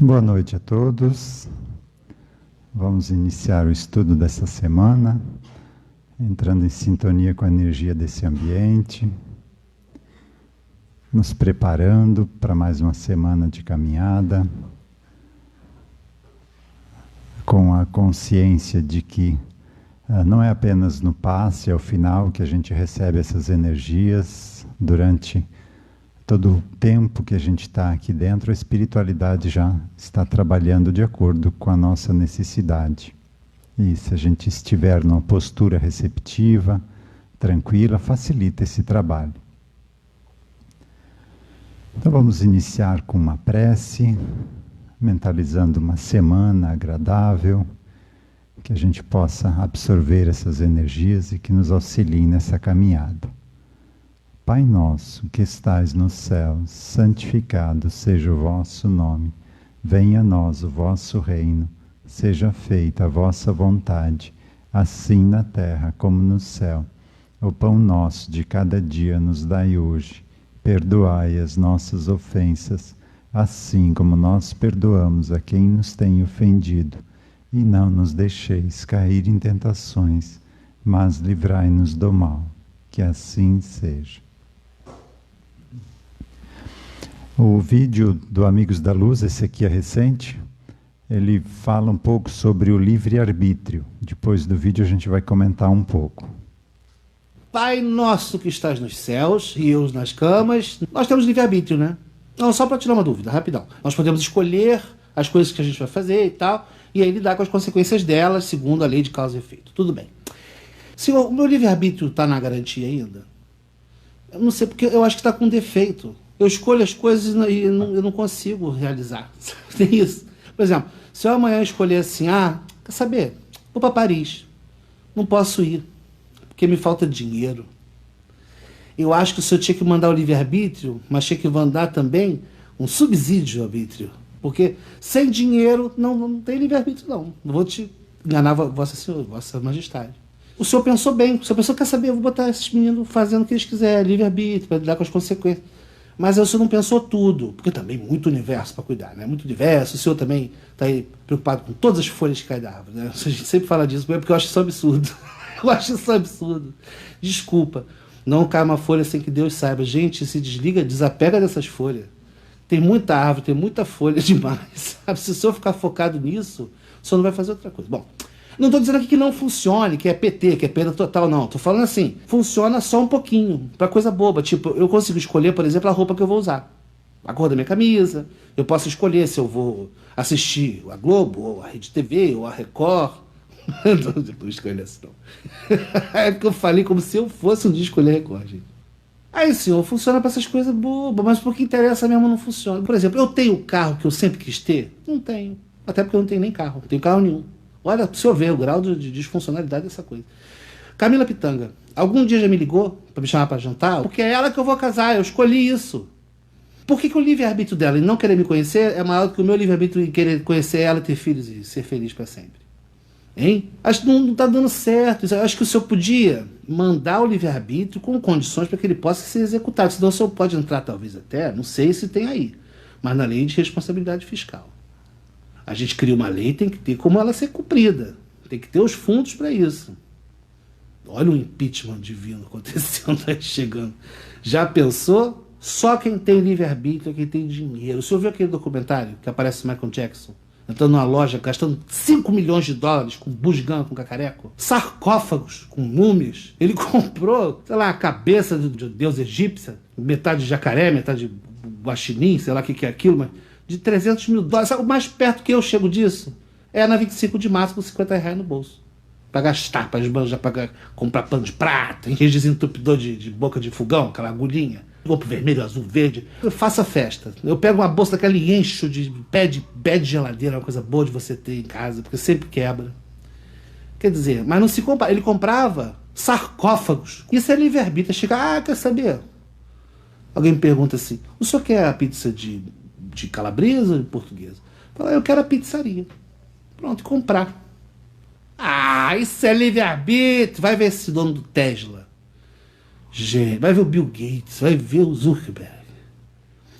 Boa noite a todos. Vamos iniciar o estudo dessa semana, entrando em sintonia com a energia desse ambiente, nos preparando para mais uma semana de caminhada, com a consciência de que não é apenas no passe, ao final, que a gente recebe essas energias. Durante todo o tempo que a gente está aqui dentro, a espiritualidade já está trabalhando de acordo com a nossa necessidade. E se a gente estiver numa postura receptiva, tranquila, facilita esse trabalho. Então vamos iniciar com uma prece, mentalizando uma semana agradável, que a gente possa absorver essas energias e que nos auxiliem nessa caminhada. Pai nosso, que estais nos céus, santificado seja o vosso nome. Venha a nós o vosso reino. Seja feita a vossa vontade, assim na terra como no céu. O pão nosso de cada dia nos dai hoje. Perdoai as nossas ofensas, assim como nós perdoamos a quem nos tem ofendido. E não nos deixeis cair em tentações, mas livrai-nos do mal. Que assim seja. O vídeo do Amigos da Luz, esse aqui é recente, ele fala um pouco sobre o livre-arbítrio. Depois do vídeo a gente vai comentar um pouco. Pai nosso que estás nos céus, e eu nas camas, nós temos livre-arbítrio, né? Não, só para tirar uma dúvida, rapidão. Nós podemos escolher as coisas que a gente vai fazer e tal, e aí lidar com as consequências delas, segundo a lei de causa e efeito. Tudo bem. Se o meu livre-arbítrio está na garantia ainda, eu não sei, porque eu acho que está com defeito. Eu escolho as coisas e eu não consigo realizar. Tem isso. Por exemplo, se eu amanhã escolher assim, quer saber? Vou para Paris. Não posso ir, porque me falta dinheiro. Eu acho que o senhor tinha que mandar o livre-arbítrio, mas tinha que mandar também um subsídio ao arbítrio. Porque sem dinheiro não tem livre-arbítrio, não. Não vou te enganar, vossa majestade. O senhor pensou bem. O senhor pensou, quer saber? Eu vou botar esses meninos fazendo o que eles quiserem, livre-arbítrio, para lidar com as consequências. Mas o senhor não pensou tudo, porque também muito universo para cuidar, né? Muito universo. O senhor também está aí preocupado com todas as folhas que caem da árvore, né? A gente sempre fala disso, porque eu acho isso absurdo. Eu acho isso absurdo. Desculpa. Não cai uma folha sem que Deus saiba. Gente, se desliga, desapega dessas folhas. Tem muita árvore, tem muita folha demais. Sabe? Se o senhor ficar focado nisso, o senhor não vai fazer outra coisa. Bom, não estou dizendo aqui que não funcione, que é PT, que é perda total, não. Estou falando assim, funciona só um pouquinho, para coisa boba. Tipo, eu consigo escolher, por exemplo, a roupa que eu vou usar. A cor da minha camisa. Eu posso escolher se eu vou assistir a Globo, ou a Rede TV, ou a Record. Não escolho assim, não. É porque eu falei como se eu fosse um dia escolher a Record, gente. Aí, senhor, funciona para essas coisas bobas, mas por que interessa mesmo não funciona. Por exemplo, eu tenho o carro que eu sempre quis ter? Não tenho. Até porque eu não tenho nem carro. Não tenho carro nenhum. Olha, para o senhor ver o grau de disfuncionalidade dessa coisa. Camila Pitanga, algum dia já me ligou para me chamar para jantar? Porque é ela que eu vou casar, eu escolhi isso. Por que o livre-arbítrio dela em não querer me conhecer é maior do que o meu livre-arbítrio em querer conhecer ela, ter filhos e ser feliz para sempre? Hein? Acho que não está dando certo. Acho que o senhor podia mandar o livre-arbítrio com condições para que ele possa ser executado. Senão o senhor pode entrar, talvez até, não sei se tem aí, mas na lei de responsabilidade fiscal. A gente cria uma lei, tem que ter como ela ser cumprida. Tem que ter os fundos para isso. Olha o impeachment divino acontecendo aí, chegando. Já pensou? Só quem tem livre-arbítrio é quem tem dinheiro. O senhor viu aquele documentário que aparece o Michael Jackson? Entrando numa loja, gastando 5 milhões de dólares com bugiganga, com cacareco. Sarcófagos com múmias. Ele comprou, sei lá, a cabeça de deus egípcia, metade de jacaré, metade de guaxinim, sei lá o que é aquilo, mas de 300 mil dólares. Sabe o mais perto que eu chego disso? É na 25 de março com 50 reais no bolso. Para gastar, para esbanjar, para comprar pano de prata, desentupidor de boca de fogão, aquela agulhinha. Roupa vermelho, azul, verde. Eu faço a festa. Eu pego uma bolsa daquela e encho de pé de geladeira, uma coisa boa de você ter em casa, porque sempre quebra. Quer dizer, mas não se compra. Ele comprava sarcófagos. Isso é livre-arbítrio. Chega, quer saber? Alguém me pergunta assim, o senhor quer a pizza de calabresa ou de portuguesa? Fala, eu quero a pizzaria. Pronto, comprar. Isso é livre-arbítrio. Vai ver esse dono do Tesla. Gente, vai ver o Bill Gates, vai ver o Zuckerberg.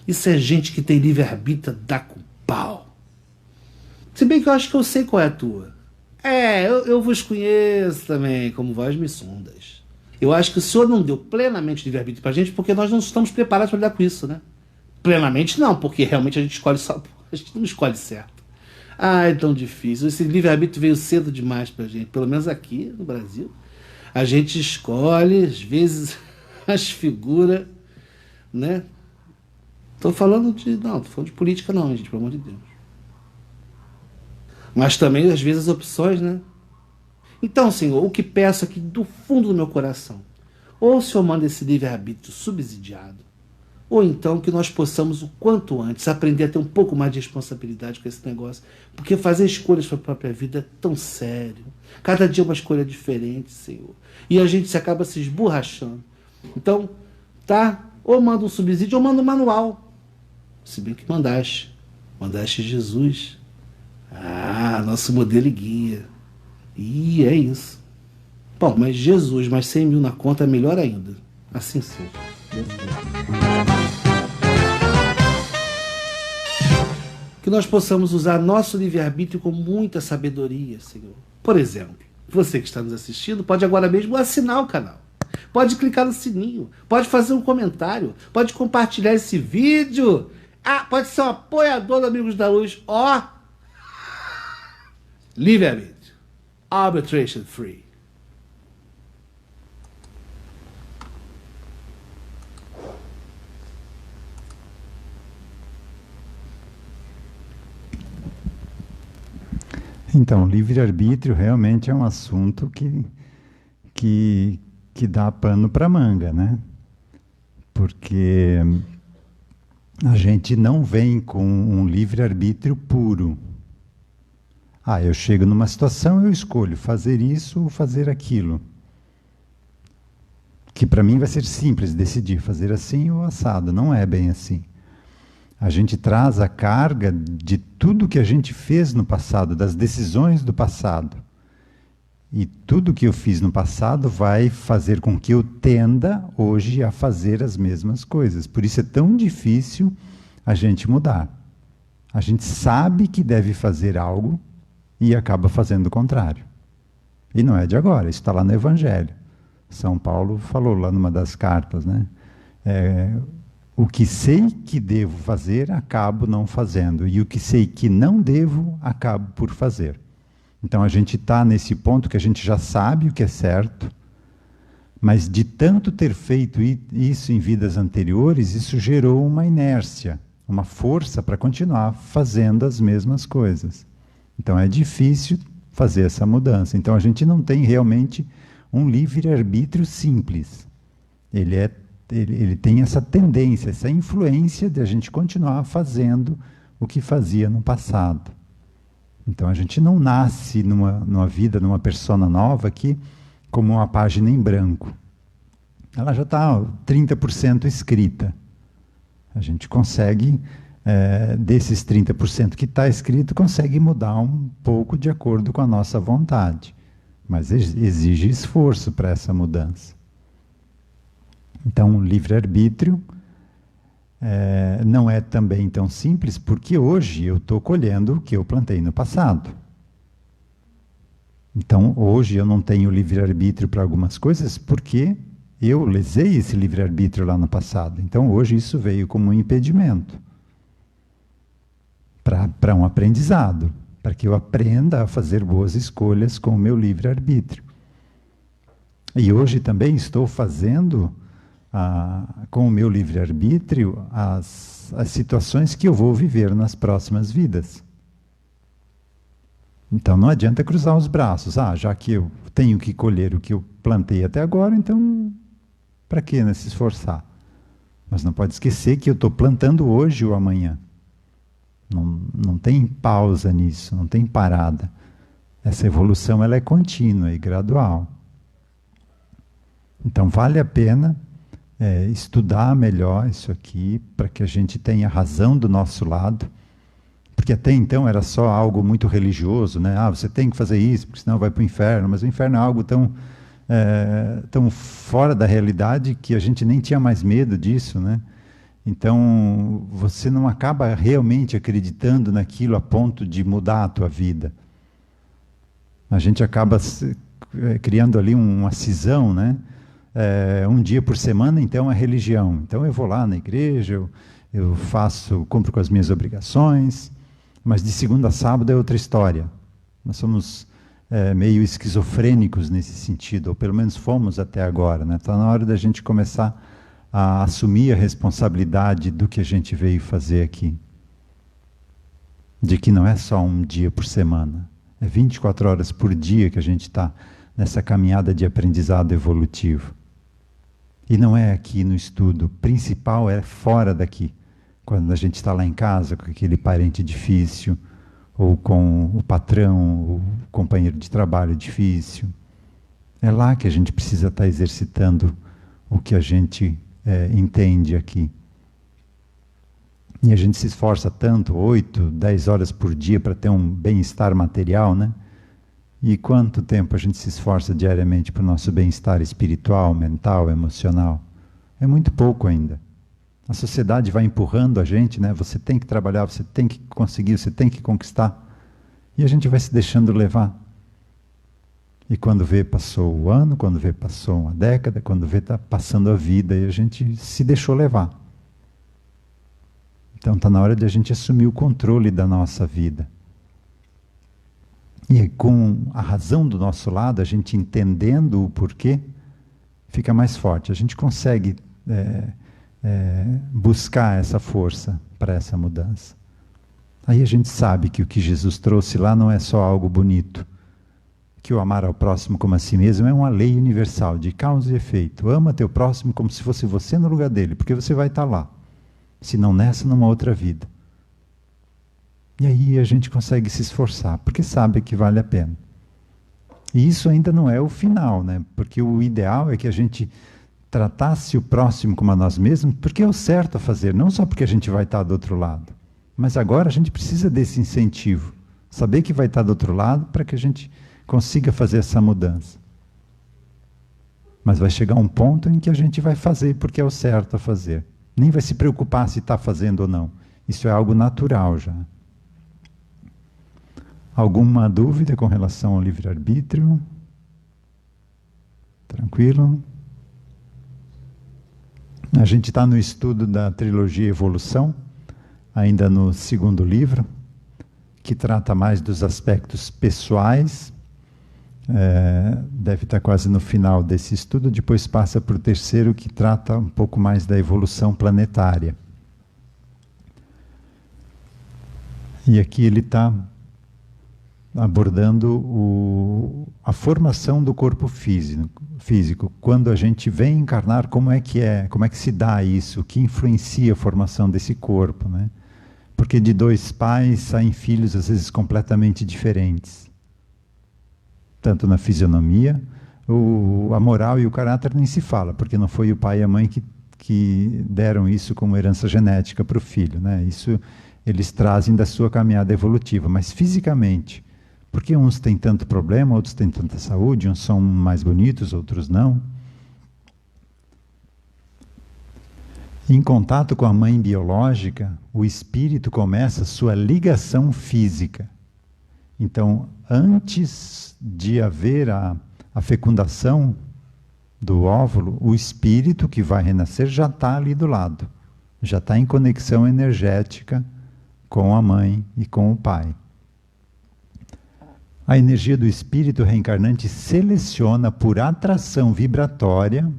Isso é gente que tem livre-arbítrio, dá com pau. Se bem que eu acho que eu sei qual é a tua. Eu vos conheço também, como vós me sondas. Eu acho que o senhor não deu plenamente livre-arbítrio pra gente porque nós não estamos preparados para lidar com isso, né? Plenamente não, porque realmente a gente escolhe só. A gente não escolhe certo. É tão difícil. Esse livre-arbítrio veio cedo demais pra gente, pelo menos aqui no Brasil. A gente escolhe, às vezes, as figuras, né? Não, tô falando de política não, gente, pelo amor de Deus. Mas também, às vezes, as opções, né? Então, Senhor, o que peço aqui do fundo do meu coração, ou o Senhor manda esse livre-arbítrio subsidiado, ou então que nós possamos, o quanto antes, aprender a ter um pouco mais de responsabilidade com esse negócio, porque fazer escolhas para a própria vida é tão sério. Cada dia é uma escolha diferente, Senhor. E a gente se acaba se esborrachando. Então, tá? Ou manda um subsídio ou manda um manual. Se bem que mandaste. Mandaste Jesus. Nosso modelo e guia. E é isso. Bom, mas Jesus mais 100 mil na conta é melhor ainda. Assim seja. Que nós possamos usar nosso livre-arbítrio com muita sabedoria, Senhor. Por exemplo, você que está nos assistindo pode agora mesmo assinar o canal. Pode clicar no sininho, pode fazer um comentário, pode compartilhar esse vídeo. Pode ser um apoiador do Amigos da Luz. Livre-arbítrio. Arbitration free. Então, livre-arbítrio realmente é um assunto que dá pano para manga, né? Porque a gente não vem com um livre-arbítrio puro. Eu chego numa situação, eu escolho fazer isso ou fazer aquilo. Que para mim vai ser simples decidir fazer assim ou assado. Não é bem assim. A gente traz a carga de tudo que a gente fez no passado, das decisões do passado. E tudo que eu fiz no passado vai fazer com que eu tenda hoje a fazer as mesmas coisas. Por isso é tão difícil a gente mudar. A gente sabe que deve fazer algo e acaba fazendo o contrário. E não é de agora, isso está lá no Evangelho. São Paulo falou lá numa das cartas, né? O que sei que devo fazer, acabo não fazendo. E o que sei que não devo, acabo por fazer. Então a gente está nesse ponto que a gente já sabe o que é certo, mas de tanto ter feito isso em vidas anteriores, isso gerou uma inércia, uma força para continuar fazendo as mesmas coisas. Então é difícil fazer essa mudança. Então a gente não tem realmente um livre-arbítrio simples. Ele tem essa tendência, essa influência de a gente continuar fazendo o que fazia no passado. Então a gente não nasce numa vida, numa persona nova aqui, como uma página em branco. Ela já está 30% escrita. A gente consegue, desses 30% que está escrito, consegue mudar um pouco de acordo com a nossa vontade. Mas exige esforço para essa mudança. Então, o livre-arbítrio não é também tão simples, porque hoje eu estou colhendo o que eu plantei no passado. Então, hoje eu não tenho livre-arbítrio para algumas coisas, porque eu lesei esse livre-arbítrio lá no passado. Então, hoje isso veio como um impedimento para um aprendizado, para que eu aprenda a fazer boas escolhas com o meu livre-arbítrio. E hoje também estou fazendo com o meu livre-arbítrio as situações que eu vou viver nas próximas vidas. Então não adianta cruzar os braços. Já que eu tenho que colher o que eu plantei até agora, então para que se esforçar? Mas não pode esquecer que eu estou plantando hoje ou amanhã. Não tem pausa nisso, não tem parada. Essa evolução ela é contínua e gradual. Então vale a pena estudar melhor isso aqui, para que a gente tenha razão do nosso lado, porque até então era só algo muito religioso, né? Você tem que fazer isso, porque senão vai para o inferno, mas o inferno é algo tão fora da realidade que a gente nem tinha mais medo disso, né? Então, você não acaba realmente acreditando naquilo a ponto de mudar a tua vida. A gente acaba criando ali uma cisão, né? Um dia por semana, então, é religião. Então, eu vou lá na igreja, eu cumpro com as minhas obrigações, mas de segunda a sábado é outra história. Nós somos meio esquizofrênicos nesse sentido, ou pelo menos fomos até agora, né? Está na hora da gente começar a assumir a responsabilidade do que a gente veio fazer aqui. De que não é só um dia por semana, é 24 horas por dia que a gente está nessa caminhada de aprendizado evolutivo. E não é aqui no estudo, o principal é fora daqui, quando a gente está lá em casa com aquele parente difícil, ou com o patrão, o companheiro de trabalho difícil. É lá que a gente precisa estar exercitando o que a gente entende aqui. E a gente se esforça tanto, 8, 10 horas por dia para ter um bem-estar material, né? E quanto tempo a gente se esforça diariamente para o nosso bem-estar espiritual, mental, emocional? É muito pouco ainda. A sociedade vai empurrando a gente, né? Você tem que trabalhar, você tem que conseguir, você tem que conquistar. E a gente vai se deixando levar. E quando vê, passou o ano, quando vê, passou uma década, quando vê, está passando a vida e a gente se deixou levar. Então está na hora de a gente assumir o controle da nossa vida. E com a razão do nosso lado, a gente entendendo o porquê, fica mais forte. A gente consegue buscar essa força para essa mudança. Aí a gente sabe que o que Jesus trouxe lá não é só algo bonito, que o amar ao próximo como a si mesmo é uma lei universal de causa e efeito. Ama teu próximo como se fosse você no lugar dele, porque você vai estar lá. Se não nessa, numa outra vida. E aí a gente consegue se esforçar, porque sabe que vale a pena. E isso ainda não é o final, né? Porque o ideal é que a gente tratasse o próximo como a nós mesmos, porque é o certo a fazer, não só porque a gente vai estar do outro lado. Mas agora a gente precisa desse incentivo. Saber que vai estar do outro lado para que a gente consiga fazer essa mudança. Mas vai chegar um ponto em que a gente vai fazer porque é o certo a fazer. Nem vai se preocupar se está fazendo ou não. Isso é algo natural já. Alguma dúvida com relação ao livre-arbítrio? Tranquilo? A gente está no estudo da trilogia Evolução, ainda no segundo livro, que trata mais dos aspectos pessoais. Deve estar quase no final desse estudo, depois passa para o terceiro, que trata um pouco mais da evolução planetária. E aqui ele está abordando a formação do corpo físico. Quando a gente vem encarnar, como é que se dá isso? O que influencia a formação desse corpo, né? Porque de dois pais saem filhos, às vezes, completamente diferentes. Tanto na fisionomia, a moral e o caráter nem se fala, porque não foi o pai e a mãe que deram isso como herança genética para o filho, né? Isso eles trazem da sua caminhada evolutiva, mas fisicamente, porque uns têm tanto problema, outros têm tanta saúde, uns são mais bonitos, outros não. Em contato com a mãe biológica, o espírito começa a sua ligação física. Então, antes de haver a fecundação do óvulo, o espírito que vai renascer já está ali do lado. Já está em conexão energética com a mãe e com o pai. A energia do espírito reencarnante seleciona por atração vibratória,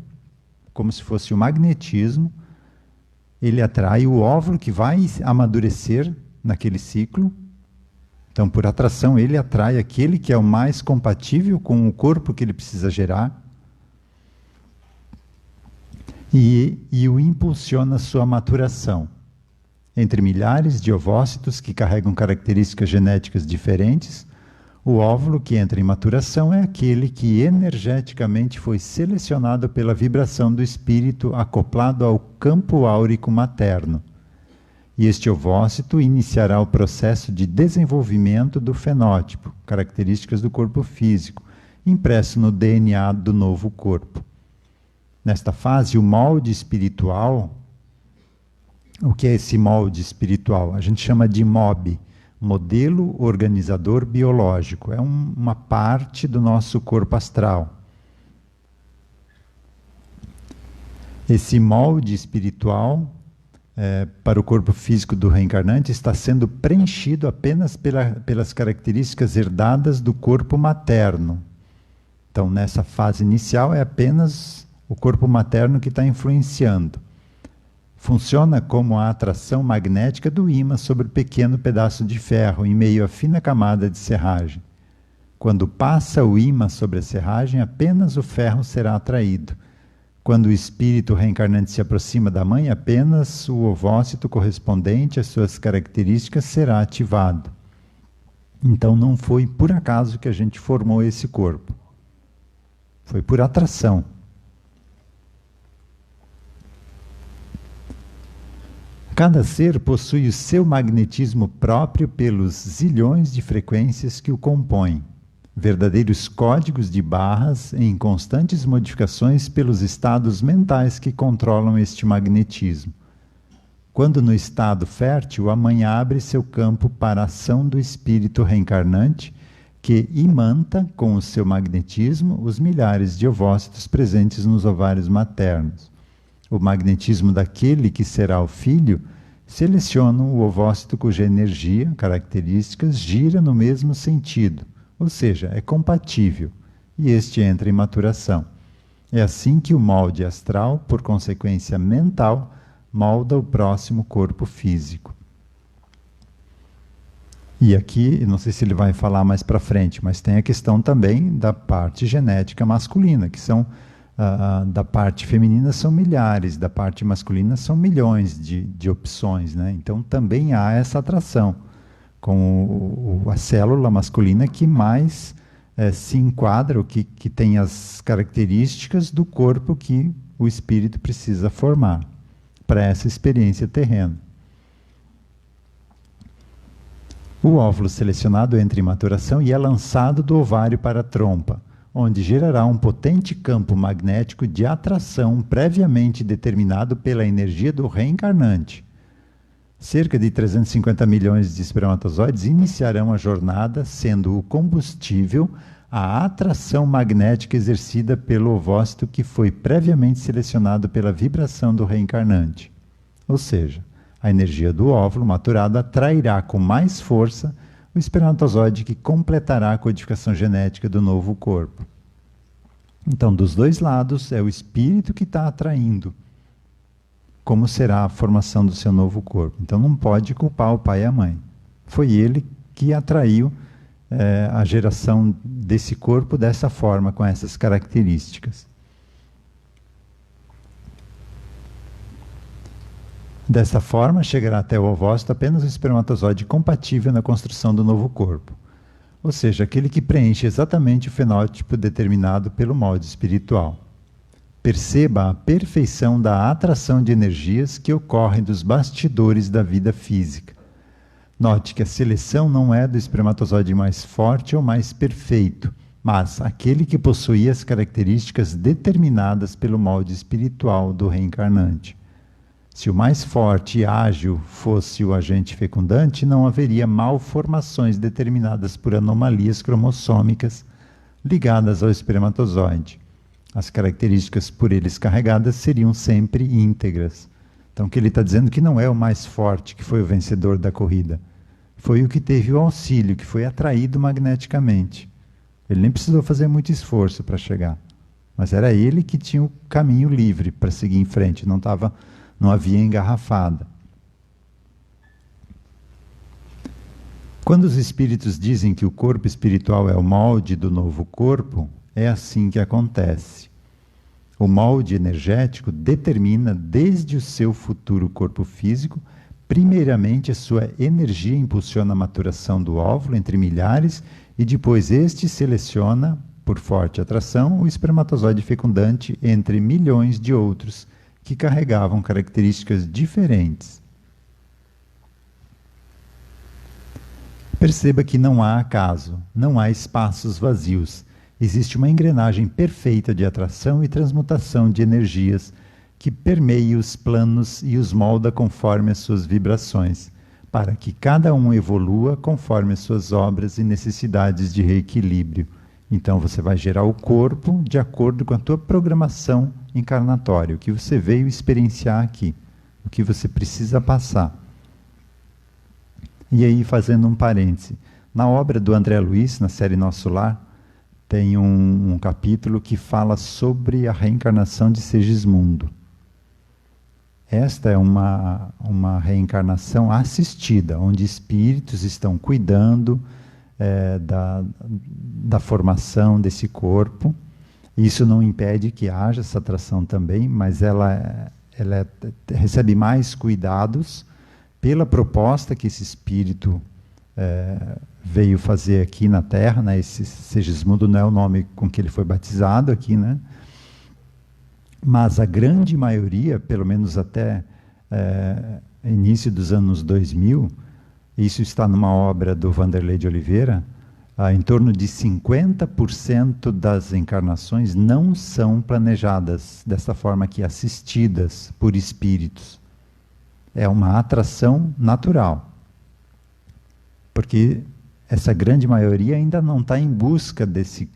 como se fosse o magnetismo, ele atrai o óvulo que vai amadurecer naquele ciclo. Então, por atração, ele atrai aquele que é o mais compatível com o corpo que ele precisa gerar e o impulsiona a sua maturação. Entre milhares de ovócitos que carregam características genéticas diferentes, o óvulo que entra em maturação é aquele que energeticamente foi selecionado pela vibração do espírito acoplado ao campo áurico materno. E este ovócito iniciará o processo de desenvolvimento do fenótipo, características do corpo físico, impresso no DNA do novo corpo. Nesta fase, o molde espiritual O que é esse molde espiritual? A gente chama de MOB, Modelo Organizador Biológico. É uma parte do nosso corpo astral. Esse molde espiritual, para o corpo físico do reencarnante, está sendo preenchido apenas pelas características herdadas do corpo materno. Então, nessa fase inicial, é apenas o corpo materno que está influenciando. Funciona como a atração magnética do ímã sobre o pequeno pedaço de ferro, em meio à fina camada de serragem. Quando passa o ímã sobre a serragem, apenas o ferro será atraído. Quando o espírito reencarnante se aproxima da mãe, apenas o ovócito correspondente às suas características será ativado. Então não foi por acaso que a gente formou esse corpo. Foi por atração. Cada ser possui o seu magnetismo próprio pelos zilhões de frequências que o compõem. Verdadeiros códigos de barras em constantes modificações pelos estados mentais que controlam este magnetismo. Quando no estado fértil, a mãe abre seu campo para a ação do espírito reencarnante, que imanta com o seu magnetismo os milhares de ovócitos presentes nos ovários maternos. O magnetismo daquele que será o filho seleciona o ovócito cuja energia, características, gira no mesmo sentido, ou seja, é compatível, e este entra em maturação. É assim que o molde astral, por consequência mental, molda o próximo corpo físico. E aqui, não sei se ele vai falar mais para frente, mas tem a questão também da parte genética masculina, que são da parte feminina são milhares, da parte masculina são milhões de opções, né? Então também há essa atração com a célula masculina que mais se enquadra, o que tem as características do corpo que o espírito precisa formar para essa experiência terrena. O óvulo selecionado entra em maturação e é lançado do ovário para a trompa, onde gerará um potente campo magnético de atração previamente determinado pela energia do reencarnante. Cerca de 350 milhões de espermatozoides iniciarão a jornada, sendo o combustível a atração magnética exercida pelo ovócito que foi previamente selecionado pela vibração do reencarnante. Ou seja, a energia do óvulo maturado atrairá com mais força o espermatozoide que completará a codificação genética do novo corpo. Então, dos dois lados, é o espírito que está atraindo como será a formação do seu novo corpo. Então, não pode culpar o pai e a mãe. Foi ele que atraiu a geração desse corpo dessa forma, com essas características. Dessa forma, chegará até o ovócito apenas o espermatozoide compatível na construção do novo corpo, ou seja, aquele que preenche exatamente o fenótipo determinado pelo molde espiritual. Perceba a perfeição da atração de energias que ocorre dos bastidores da vida física. Note que a seleção não é do espermatozoide mais forte ou mais perfeito, mas aquele que possui as características determinadas pelo molde espiritual do reencarnante. Se o mais forte e ágil fosse o agente fecundante, não haveria malformações determinadas por anomalias cromossômicas ligadas ao espermatozoide. As características por eles carregadas seriam sempre íntegras. Então, o que ele está dizendo que não é o mais forte que foi o vencedor da corrida. Foi o que teve o auxílio, que foi atraído magneticamente. Ele nem precisou fazer muito esforço para chegar. Mas era ele que tinha o caminho livre para seguir em frente, não havia engarrafada. Quando os espíritos dizem que o corpo espiritual é o molde do novo corpo, é assim que acontece. O molde energético determina desde o seu futuro corpo físico, primeiramente a sua energia impulsiona a maturação do óvulo entre milhares e depois este seleciona, por forte atração, o espermatozoide fecundante entre milhões de outros que carregavam características diferentes. Perceba que não há acaso, não há espaços vazios. Existe uma engrenagem perfeita de atração e transmutação de energias que permeia os planos e os molda conforme as suas vibrações, para que cada um evolua conforme as suas obras e necessidades de reequilíbrio. Então você vai gerar o corpo de acordo com a tua programação encarnatória, o que você veio experienciar aqui, o que você precisa passar. E aí, fazendo um parêntese, na obra do André Luiz, na série Nosso Lar, tem um capítulo que fala sobre a reencarnação de Segismundo. Esta é uma reencarnação assistida, onde espíritos estão cuidando da formação desse corpo. Isso não impede que haja essa atração também, mas ela recebe mais cuidados pela proposta que esse espírito veio fazer aqui na Terra, né? Esse Segismundo não é o nome com que ele foi batizado aqui, né? Mas a grande maioria, pelo menos até início dos anos 2000, isso está numa obra do Vanderlei de Oliveira, em torno de 50% das encarnações não são planejadas dessa forma aqui, assistidas por espíritos. É uma atração natural. Porque essa grande maioria ainda não está em busca desse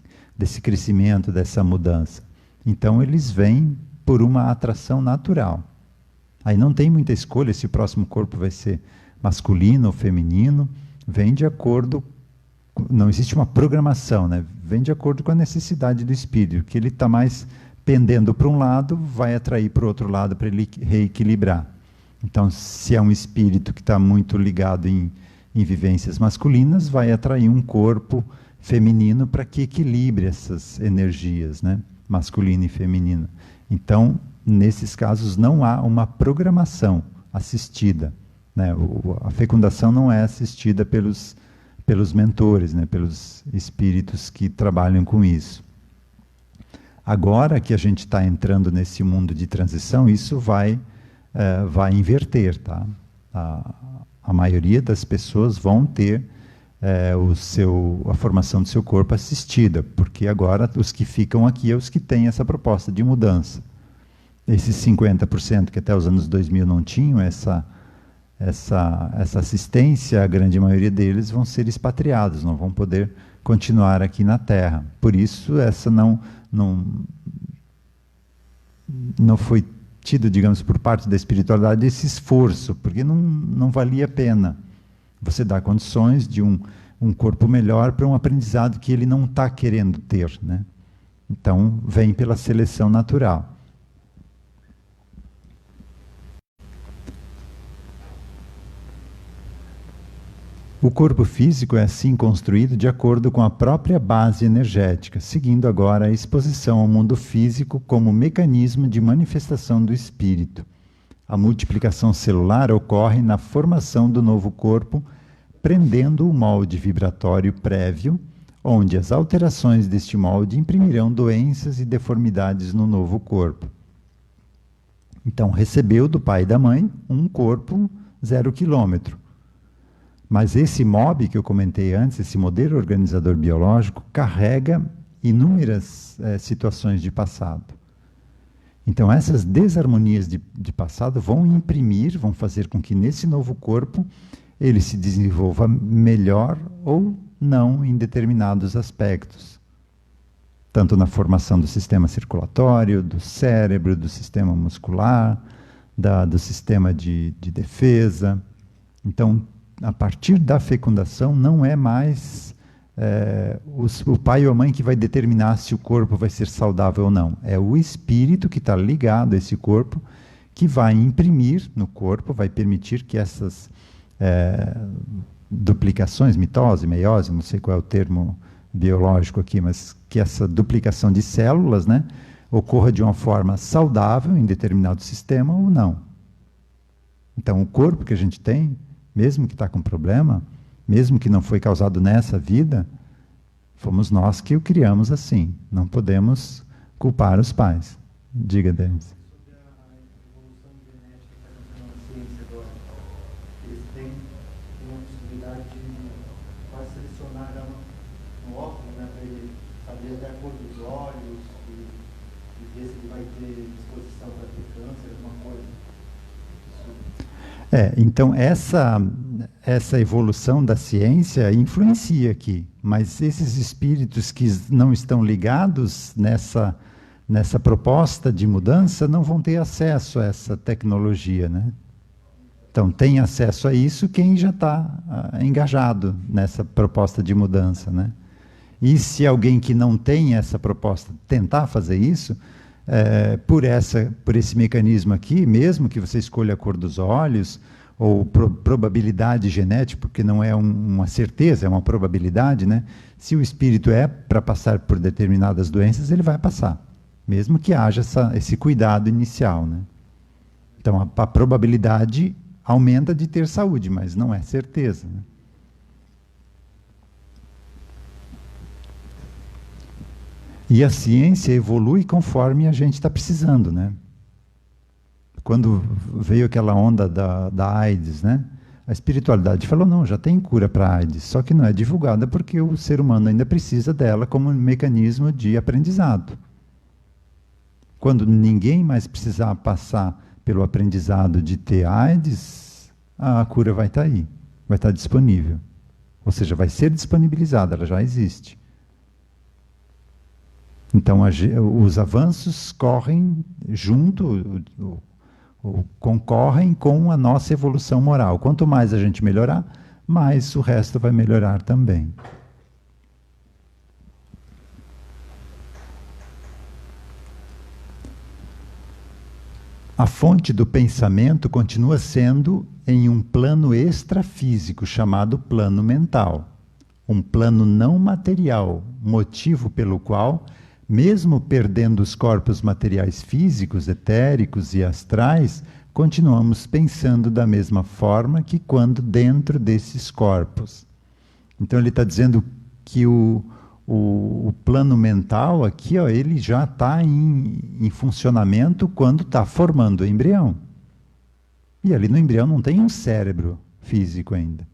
crescimento, dessa mudança. Então eles vêm por uma atração natural. Aí não tem muita escolha se o próximo corpo vai ser masculino ou feminino, vem de acordo, não existe uma programação, né? Vem de acordo com a necessidade do espírito, que ele está mais pendendo para um lado, vai atrair para o outro lado para ele reequilibrar. Então, se é um espírito que está muito ligado em vivências masculinas, vai atrair um corpo feminino para que equilibre essas energias, né? Masculina e feminina. Então, nesses casos, não há uma programação assistida, né? A fecundação não é assistida pelos mentores, né? Pelos espíritos que trabalham com isso. Agora que a gente está entrando nesse mundo de transição, isso vai inverter, tá? A maioria das pessoas vão ter a formação do seu corpo assistida, porque agora os que ficam aqui é os que têm essa proposta de mudança. Esses 50% que até os anos 2000 não tinham essa assistência, a grande maioria deles vão ser expatriados, não vão poder continuar aqui na Terra. Por isso, essa não foi tido, digamos, por parte da espiritualidade esse esforço, porque não valia a pena você dar condições de um corpo melhor para um aprendizado que ele não está querendo ter, né? Então, vem pela seleção natural. O corpo físico é assim construído de acordo com a própria base energética, seguindo agora a exposição ao mundo físico como mecanismo de manifestação do espírito. A multiplicação celular ocorre na formação do novo corpo, prendendo o molde vibratório prévio, onde as alterações deste molde imprimirão doenças e deformidades no novo corpo. Então, recebeu do pai e da mãe um corpo 0 quilômetro. Mas esse MOB que eu comentei antes, esse modelo organizador biológico, carrega inúmeras situações de passado. Então, essas desarmonias de passado vão fazer com que nesse novo corpo ele se desenvolva melhor ou não em determinados aspectos. Tanto na formação do sistema circulatório, do cérebro, do sistema muscular, do sistema de defesa. Então, a partir da fecundação, não é mais o pai ou a mãe que vai determinar se o corpo vai ser saudável ou não. É o espírito que está ligado a esse corpo que vai imprimir no corpo, vai permitir que essas duplicações, mitose, meiose, não sei qual é o termo biológico aqui, mas que essa duplicação de células, né, ocorra de uma forma saudável em determinado sistema ou não. Então, o corpo que a gente tem, mesmo que está com problema, mesmo que não foi causado nessa vida, fomos nós que o criamos assim. Não podemos culpar os pais. Diga, Denis. Sobre a evolução genética que está acontecendo na ciência agora, eles têm uma possibilidade de quase selecionar no óculos, né, para ele saber até a cor dos olhos e ver se ele vai ter disposição para ter câncer, alguma coisa. Então essa evolução da ciência influencia aqui, mas esses espíritos que não estão ligados nessa proposta de mudança não vão ter acesso a essa tecnologia, né? Então tem acesso a isso quem já está engajado nessa proposta de mudança, né? E se alguém que não tem essa proposta tentar fazer isso, por esse mecanismo aqui, mesmo que você escolha a cor dos olhos, ou probabilidade genética, porque não é uma certeza, é uma probabilidade, né? Se o espírito é para passar por determinadas doenças, ele vai passar, mesmo que haja esse cuidado inicial, né? Então a probabilidade aumenta de ter saúde, mas não é certeza, né? E a ciência evolui conforme a gente está precisando, né? Quando veio aquela onda da AIDS, né? A espiritualidade falou, não, já tem cura para a AIDS, só que não é divulgada porque o ser humano ainda precisa dela como um mecanismo de aprendizado. Quando ninguém mais precisar passar pelo aprendizado de ter AIDS, a cura vai estar aí, vai estar disponível. Ou seja, vai ser disponibilizada, ela já existe. Então, os avanços correm junto, concorrem com a nossa evolução moral. Quanto mais a gente melhorar, mais o resto vai melhorar também. A fonte do pensamento continua sendo em um plano extrafísico chamado plano mental, um plano não material, motivo pelo qual, mesmo perdendo os corpos materiais físicos, etéricos e astrais, continuamos pensando da mesma forma que quando dentro desses corpos. Então ele está dizendo que o plano mental aqui, ó, ele já está em funcionamento quando está formando o embrião. E ali no embrião não tem um cérebro físico ainda.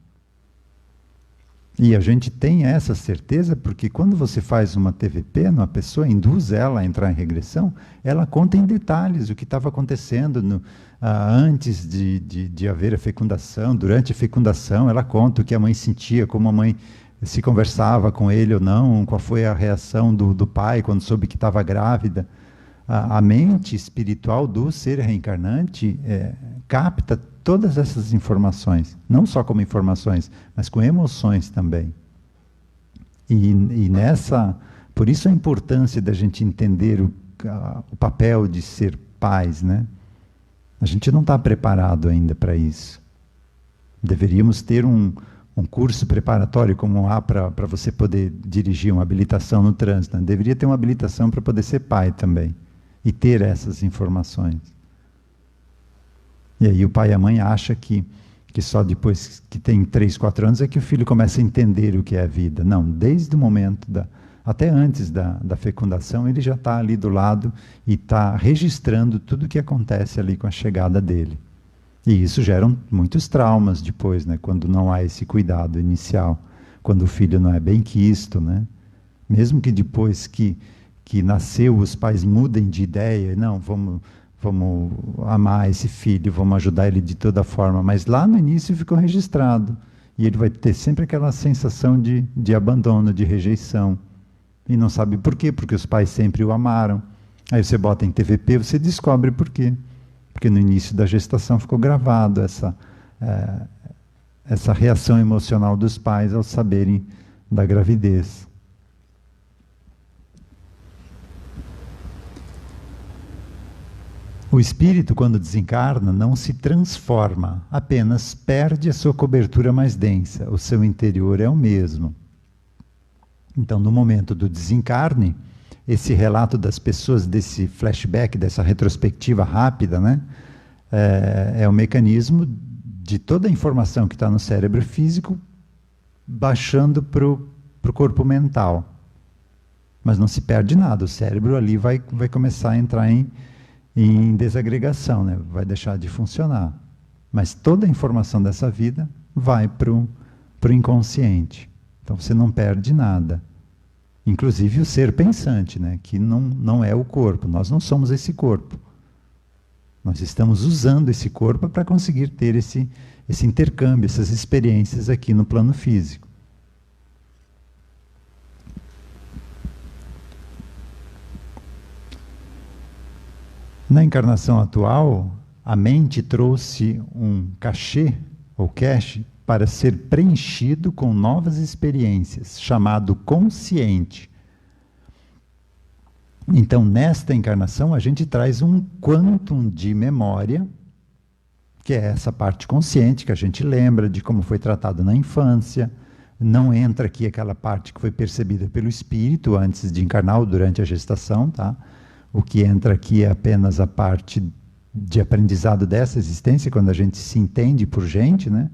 E a gente tem essa certeza porque quando você faz uma TVP numa pessoa, induz ela a entrar em regressão, ela conta em detalhes o que estava acontecendo antes de haver a fecundação, durante a fecundação, ela conta o que a mãe sentia, como a mãe se conversava com ele ou não, qual foi a reação do pai quando soube que estava grávida. A mente espiritual do ser reencarnante capta todas essas informações, não só como informações, mas com emoções também. E por isso a importância da gente entender o papel de ser pais, né? A gente não está preparado ainda para isso. Deveríamos ter um curso preparatório como há para você poder dirigir uma habilitação no trânsito, né? Deveria ter uma habilitação para poder ser pai também e ter essas informações. E aí o pai e a mãe acham que só depois que tem 3, 4 anos é que o filho começa a entender o que é a vida. Não, desde o momento, até antes da fecundação, ele já está ali do lado e está registrando tudo o que acontece ali com a chegada dele. E isso gera muitos traumas depois, né, quando não há esse cuidado inicial, quando o filho não é bem quisto, né? Mesmo que depois que nasceu os pais mudem de ideia, não, vamos amar esse filho, vamos ajudar ele de toda forma, mas lá no início ficou registrado, e ele vai ter sempre aquela sensação de abandono, de rejeição, e não sabe por quê, porque os pais sempre o amaram. Aí você bota em TVP, você descobre por quê, porque no início da gestação ficou gravado essa reação emocional dos pais ao saberem da gravidez. O espírito, quando desencarna, não se transforma, apenas perde a sua cobertura mais densa. O seu interior é o mesmo. Então, no momento do desencarne, esse relato das pessoas, desse flashback, dessa retrospectiva rápida, né, é o mecanismo de toda a informação que está no cérebro físico baixando para o corpo mental. Mas não se perde nada, o cérebro ali vai começar a entrar em desagregação, né? Vai deixar de funcionar. Mas toda a informação dessa vida vai para o inconsciente. Então você não perde nada. Inclusive o ser pensante, né? Que não é o corpo, nós não somos esse corpo. Nós estamos usando esse corpo para conseguir ter esse intercâmbio, essas experiências aqui no plano físico. Na encarnação atual, a mente trouxe um cachê, ou cache, para ser preenchido com novas experiências, chamado consciente. Então, nesta encarnação, a gente traz um quantum de memória, que é essa parte consciente, que a gente lembra de como foi tratado na infância. Não entra aqui aquela parte que foi percebida pelo espírito antes de encarnar ou durante a gestação, tá? O que entra aqui é apenas a parte de aprendizado dessa existência, quando a gente se entende por gente, né?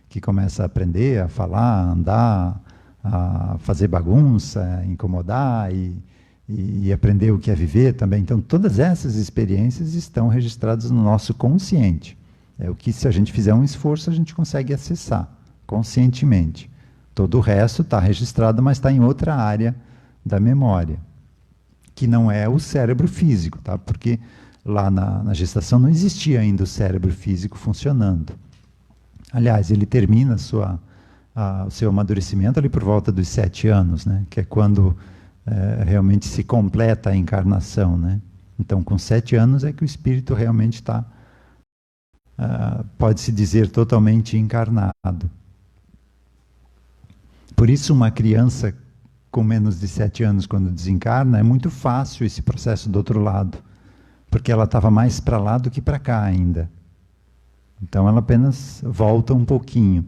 Que começa a aprender, a falar, a andar, a fazer bagunça, a incomodar e aprender o que é viver também. Então, todas essas experiências estão registradas no nosso consciente. É o que, se a gente fizer um esforço, a gente consegue acessar conscientemente. Todo o resto está registrado, mas está em outra área da memória, que não é o cérebro físico, tá? Porque lá na gestação não existia ainda o cérebro físico funcionando. Aliás, ele termina o seu amadurecimento ali por volta dos 7 anos, né? Que é quando realmente se completa a encarnação, né? Então, com 7 anos é que o espírito realmente está, pode-se dizer, totalmente encarnado. Por isso, uma criança com menos de 7 anos, quando desencarna, é muito fácil esse processo do outro lado, porque ela estava mais para lá do que para cá ainda. Então ela apenas volta um pouquinho.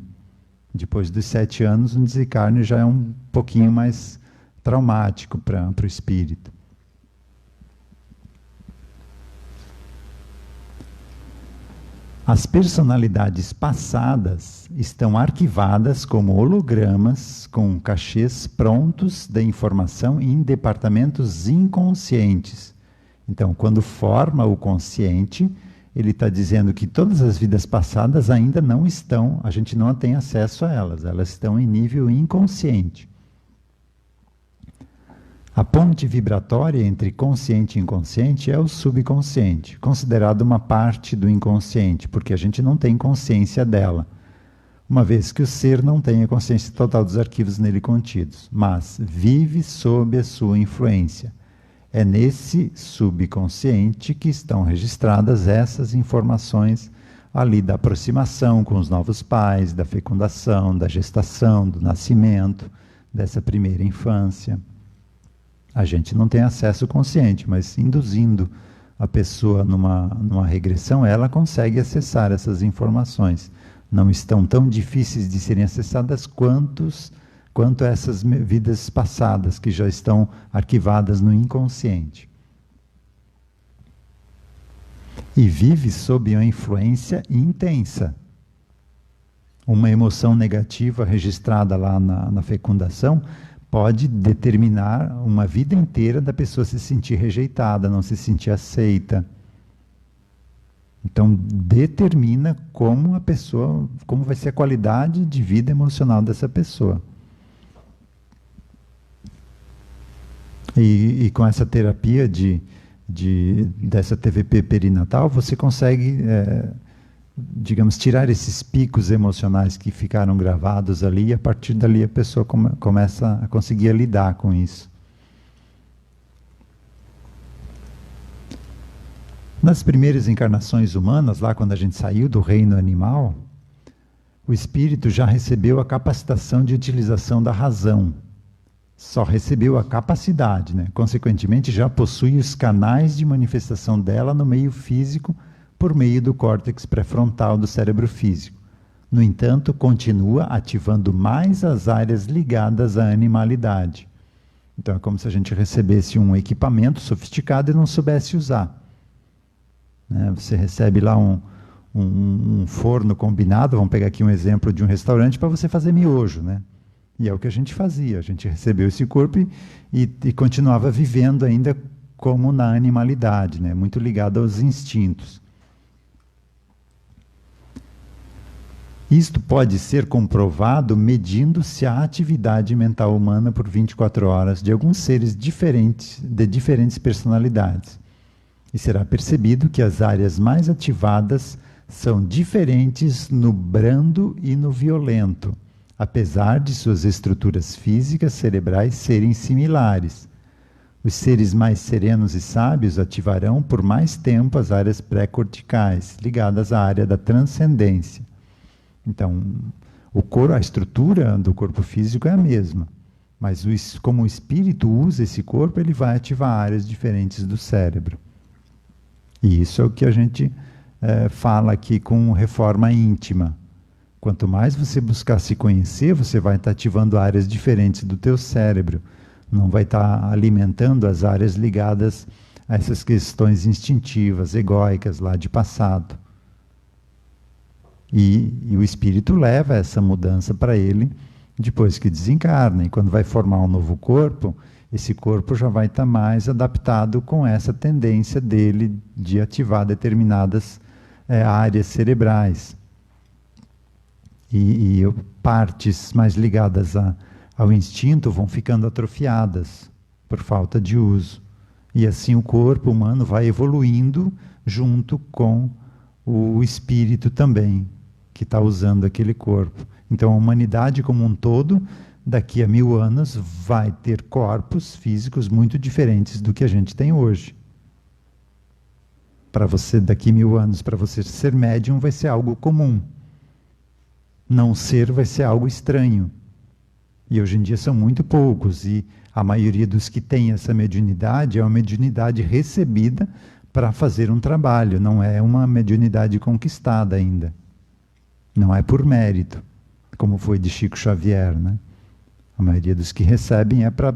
Depois dos 7 anos, um desencarne já é um pouquinho mais traumático para o espírito. As personalidades passadas estão arquivadas como hologramas com cachês prontos de informação em departamentos inconscientes. Então, quando forma o consciente, ele está dizendo que todas as vidas passadas ainda não estão, a gente não tem acesso a elas, elas estão em nível inconsciente. A ponte vibratória entre consciente e inconsciente é o subconsciente, considerado uma parte do inconsciente, porque a gente não tem consciência dela, uma vez que o ser não tem a consciência total dos arquivos nele contidos, mas vive sob a sua influência. É nesse subconsciente que estão registradas essas informações ali da aproximação com os novos pais, da fecundação, da gestação, do nascimento, dessa primeira infância. A gente não tem acesso consciente, mas induzindo a pessoa numa regressão, ela consegue acessar essas informações. Não estão tão difíceis de serem acessadas quanto essas vidas passadas, que já estão arquivadas no inconsciente. E vive sob uma influência intensa. Uma emoção negativa registrada lá na fecundação pode determinar uma vida inteira da pessoa se sentir rejeitada, não se sentir aceita. Então, determina como vai ser a qualidade de vida emocional dessa pessoa. E com essa terapia dessa TVP perinatal, você consegue, digamos, tirar esses picos emocionais que ficaram gravados ali, e a partir dali a pessoa começa a conseguir lidar com isso. Nas primeiras encarnações humanas, lá quando a gente saiu do reino animal, o espírito já recebeu a capacitação de utilização da razão. Só recebeu a capacidade, né? Consequentemente, já possui os canais de manifestação dela no meio físico, por meio do córtex pré-frontal do cérebro físico. No entanto, continua ativando mais as áreas ligadas à animalidade. Então, é como se a gente recebesse um equipamento sofisticado e não soubesse usar. Né? Você recebe lá um forno combinado, vamos pegar aqui um exemplo de um restaurante, para você fazer miojo, né? E é o que a gente fazia, a gente recebeu esse corpo e continuava vivendo ainda como na animalidade, né? Muito ligado aos instintos. Isto pode ser comprovado medindo-se a atividade mental humana por 24 horas de alguns seres diferentes, de diferentes personalidades. E será percebido que as áreas mais ativadas são diferentes no brando e no violento, apesar de suas estruturas físicas cerebrais serem similares. Os seres mais serenos e sábios ativarão por mais tempo as áreas pré-corticais, ligadas à área da transcendência. Então, a estrutura do corpo físico é a mesma, mas como o espírito usa esse corpo, ele vai ativar áreas diferentes do cérebro. E isso é o que a gente fala aqui com reforma íntima. Quanto mais você buscar se conhecer, você vai estar ativando áreas diferentes do teu cérebro. Não vai estar alimentando as áreas ligadas a essas questões instintivas, egóicas lá de passado. E o espírito leva essa mudança para ele depois que desencarna. E quando vai formar um novo corpo, esse corpo já vai estar mais adaptado com essa tendência dele de ativar determinadas áreas cerebrais. E partes mais ligadas ao instinto vão ficando atrofiadas por falta de uso. E assim o corpo humano vai evoluindo junto com o espírito também, que está usando aquele corpo. Então a humanidade como um todo, daqui a 1000 anos, vai ter corpos físicos muito diferentes do que a gente tem hoje. Para você, daqui a 1000 anos, para você ser médium, vai ser algo comum. Não ser vai ser algo estranho. E hoje em dia são muito poucos, e a maioria dos que tem essa mediunidade é uma mediunidade recebida para fazer um trabalho, não é uma mediunidade conquistada ainda. Não é por mérito, como foi de Chico Xavier, né? A maioria dos que recebem é para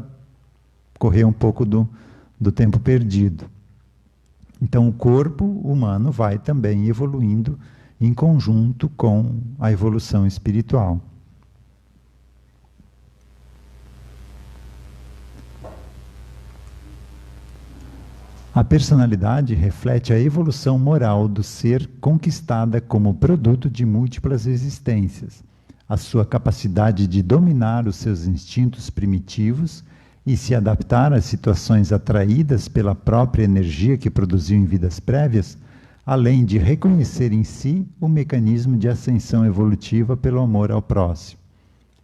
correr um pouco do tempo perdido. Então o corpo humano vai também evoluindo em conjunto com a evolução espiritual. A personalidade reflete a evolução moral do ser conquistada como produto de múltiplas existências, a sua capacidade de dominar os seus instintos primitivos e se adaptar às situações atraídas pela própria energia que produziu em vidas prévias, além de reconhecer em si o mecanismo de ascensão evolutiva pelo amor ao próximo.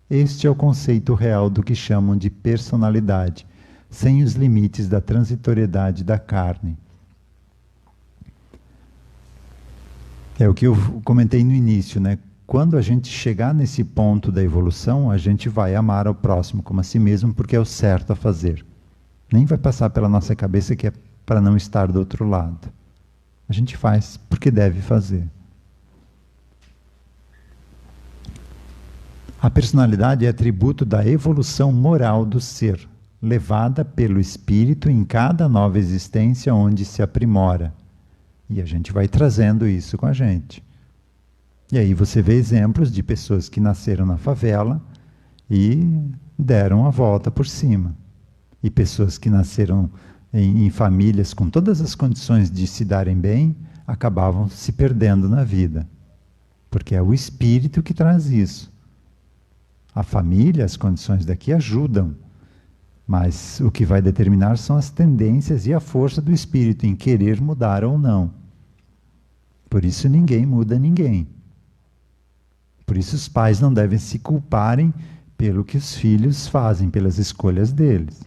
Este é o conceito real do que chamam de personalidade, sem os limites da transitoriedade da carne. É o que eu comentei no início, né? Quando a gente chegar nesse ponto da evolução, a gente vai amar ao próximo como a si mesmo, porque é o certo a fazer. Nem vai passar pela nossa cabeça que é para não estar do outro lado. A gente faz porque deve fazer. A personalidade é atributo da evolução moral do ser, levada pelo espírito em cada nova existência onde se aprimora. E a gente vai trazendo isso com a gente. E aí você vê exemplos de pessoas que nasceram na favela e deram a volta por cima. E pessoas que nasceram em famílias com todas as condições de se darem bem, acabavam se perdendo na vida. Porque é o espírito que traz isso. A família, as condições daqui ajudam. Mas o que vai determinar são as tendências e a força do espírito em querer mudar ou não. Por isso ninguém muda ninguém. Por isso os pais não devem se culparem pelo que os filhos fazem, pelas escolhas deles.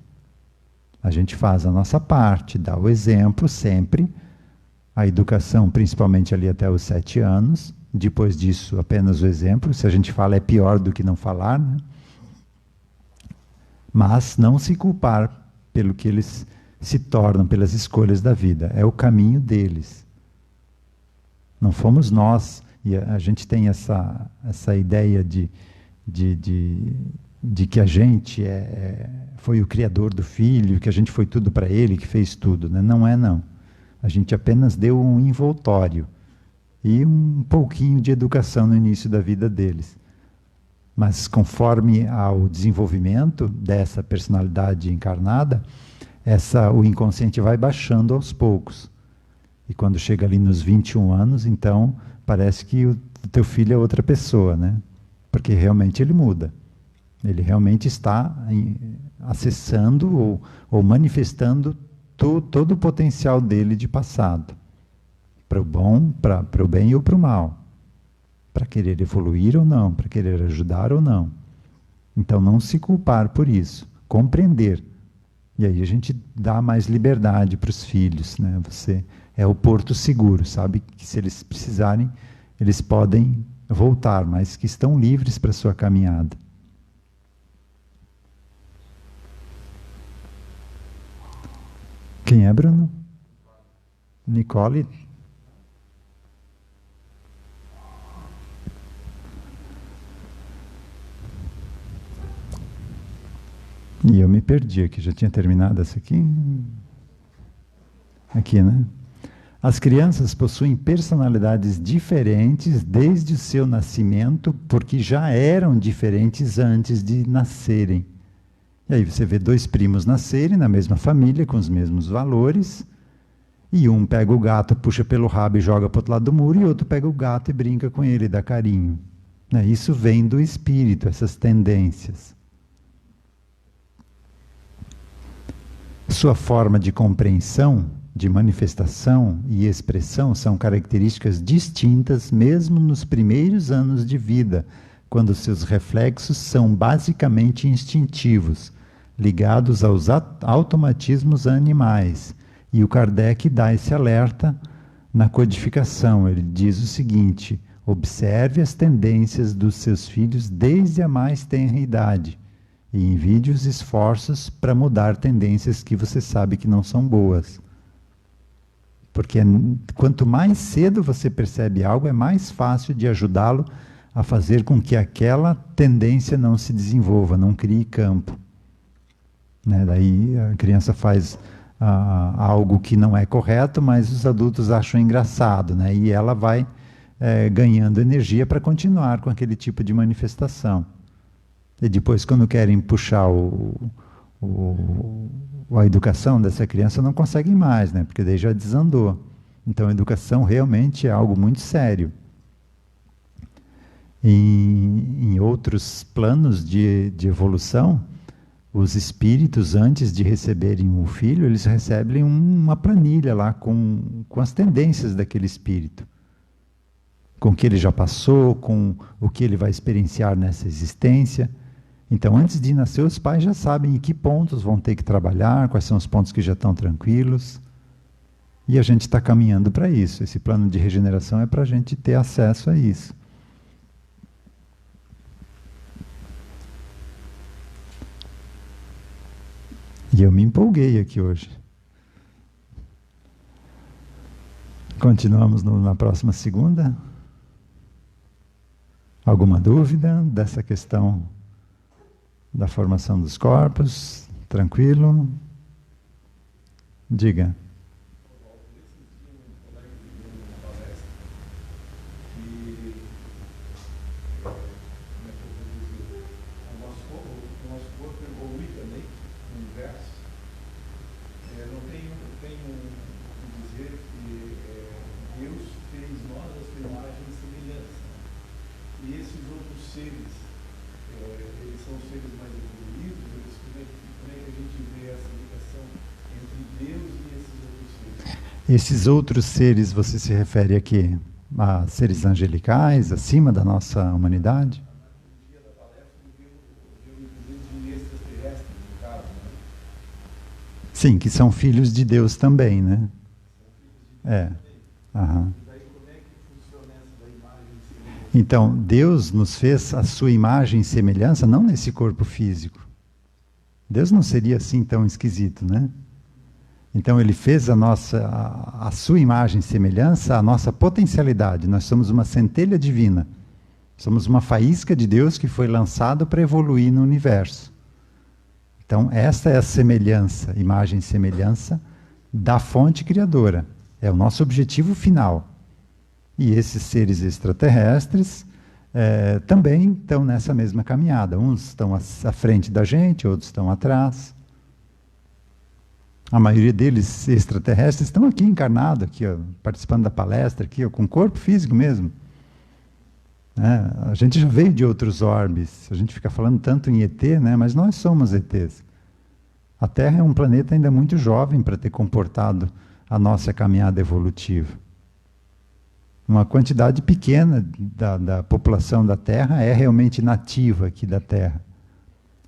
A gente faz a nossa parte, dá o exemplo sempre, a educação principalmente ali até os 7 anos, depois disso apenas o exemplo, se a gente fala é pior do que não falar, né? Mas não se culpar pelo que eles se tornam, pelas escolhas da vida. É o caminho deles. Não fomos nós, e a gente tem essa ideia de que a gente foi o criador do filho, que a gente foi tudo para ele, que fez tudo. Né? Não é não. A gente apenas deu um envoltório e um pouquinho de educação no início da vida deles. Mas conforme ao desenvolvimento dessa personalidade encarnada, o inconsciente vai baixando aos poucos. E quando chega ali nos 21 anos, então parece que o teu filho é outra pessoa, né? Porque realmente ele muda. Ele realmente está acessando ou manifestando todo o potencial dele de passado. Para o bom, para o bem ou para o mal. Para querer evoluir ou não, para querer ajudar ou não. Então não se culpar por isso, compreender. E aí a gente dá mais liberdade para os filhos, né? Você é o porto seguro, sabe que se eles precisarem, eles podem voltar, mas que estão livres para a sua caminhada. Quem é, Bruno? Nicole? E eu me perdi aqui, já tinha terminado essa aqui? Aqui, né? As crianças possuem personalidades diferentes desde o seu nascimento, porque já eram diferentes antes de nascerem. E aí você vê dois primos nascerem na mesma família, com os mesmos valores, e um pega o gato, puxa pelo rabo e joga para o outro lado do muro, e outro pega o gato e brinca com ele, dá carinho. Isso vem do espírito, essas tendências. Sua forma de compreensão, de manifestação e expressão são características distintas mesmo nos primeiros anos de vida, quando seus reflexos são basicamente instintivos, ligados aos automatismos animais. E o Kardec dá esse alerta na codificação. Ele diz o seguinte: observe as tendências dos seus filhos desde a mais tenra idade e envie os esforços para mudar tendências que você sabe que não são boas. Porque quanto mais cedo você percebe algo, é mais fácil de ajudá-lo a fazer com que aquela tendência não se desenvolva, não crie campo. Daí a criança faz algo que não é correto, mas os adultos acham engraçado, e ela vai ganhando energia para continuar com aquele tipo de manifestação. E depois, quando querem puxar a educação dessa criança, não conseguem mais, porque daí já desandou. Então a educação realmente é algo muito sério. Em outros planos de evolução, os espíritos, antes de receberem o filho, eles recebem uma planilha lá com as tendências daquele espírito. Com o que ele já passou, com o que ele vai experienciar nessa existência. Então, antes de nascer, os pais já sabem em que pontos vão ter que trabalhar, quais são os pontos que já estão tranquilos. E a gente está caminhando para isso. Esse plano de regeneração é para a gente ter acesso a isso. E eu me empolguei aqui hoje. Continuamos na próxima segunda. Alguma dúvida dessa questão da formação dos corpos? Tranquilo? Diga. Esses outros seres, você se refere a quê? A seres angelicais, acima da nossa humanidade? Sim, que são filhos de Deus também, né? Aham. Então, Deus nos fez a sua imagem e semelhança, não nesse corpo físico. Deus não seria assim tão esquisito, né? Então ele fez a sua imagem e semelhança, a nossa potencialidade. Nós somos uma centelha divina. Somos uma faísca de Deus que foi lançado para evoluir no universo. Então esta é a semelhança, imagem e semelhança da fonte criadora. É o nosso objetivo final. E esses seres extraterrestres também estão nessa mesma caminhada. Uns estão à frente da gente, outros estão atrás. A maioria deles, extraterrestres, estão aqui encarnados, aqui, ó, participando da palestra, aqui, ó, com corpo físico mesmo. A gente já veio de outros orbes, a gente fica falando tanto em ET, né? Mas nós somos ETs. A Terra é um planeta ainda muito jovem para ter comportado a nossa caminhada evolutiva. Uma quantidade pequena da população da Terra é realmente nativa aqui da Terra.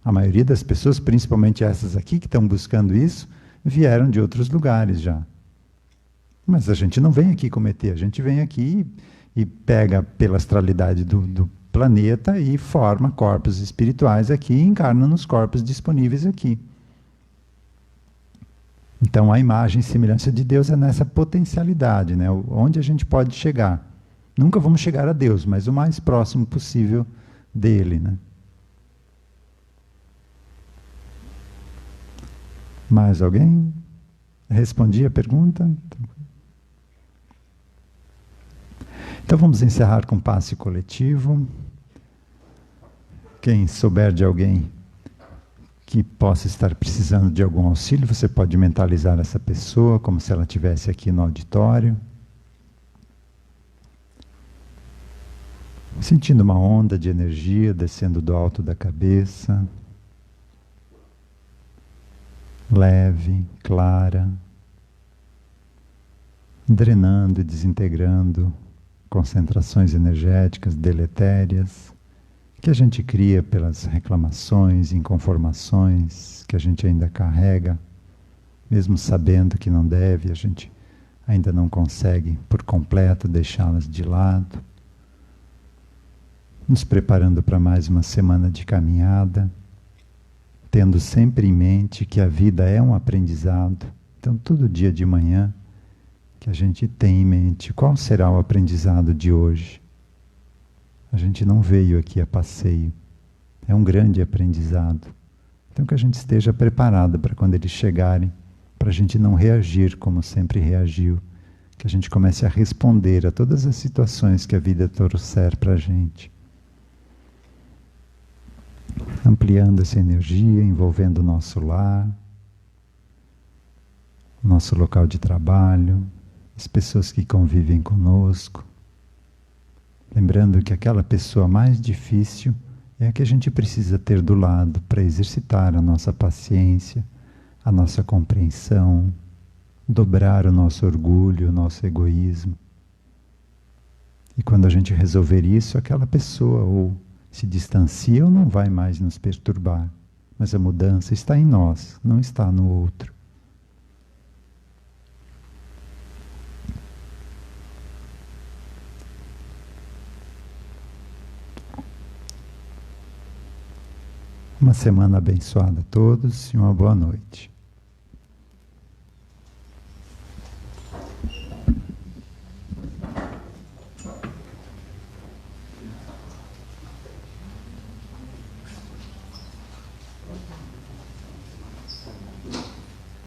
A maioria das pessoas, principalmente essas aqui que estão buscando isso, vieram de outros lugares já. Mas a gente não vem aqui como ET, a gente vem aqui e pega pela astralidade do planeta e forma corpos espirituais aqui e encarna nos corpos disponíveis aqui. Então a imagem e semelhança de Deus é nessa potencialidade, né? Onde a gente pode chegar. Nunca vamos chegar a Deus, mas o mais próximo possível dele, né? Mais alguém? Respondi a pergunta? Então vamos encerrar com passe coletivo. Quem souber de alguém que possa estar precisando de algum auxílio, você pode mentalizar essa pessoa como se ela estivesse aqui no auditório. Sentindo uma onda de energia descendo do alto da cabeça. Leve, clara, drenando e desintegrando concentrações energéticas deletérias que a gente cria pelas reclamações, inconformações que a gente ainda carrega, mesmo sabendo que não deve, a gente ainda não consegue por completo deixá-las de lado. Nos preparando para mais uma semana de caminhada, tendo sempre em mente que a vida é um aprendizado. Então, todo dia de manhã, que a gente tem em mente qual será o aprendizado de hoje. A gente não veio aqui a passeio. É um grande aprendizado. Então, que a gente esteja preparado para quando eles chegarem, para a gente não reagir como sempre reagiu. Que a gente comece a responder a todas as situações que a vida trouxer para a gente. Ampliando essa energia, envolvendo o nosso lar, o nosso local de trabalho, as pessoas que convivem conosco. Lembrando que aquela pessoa mais difícil é a que a gente precisa ter do lado para exercitar a nossa paciência, a nossa compreensão, dobrar o nosso orgulho, o nosso egoísmo. E quando a gente resolver isso, aquela pessoa ou se distancia ou não vai mais nos perturbar. Mas a mudança está em nós, não está no outro. Uma semana abençoada a todos e uma boa noite.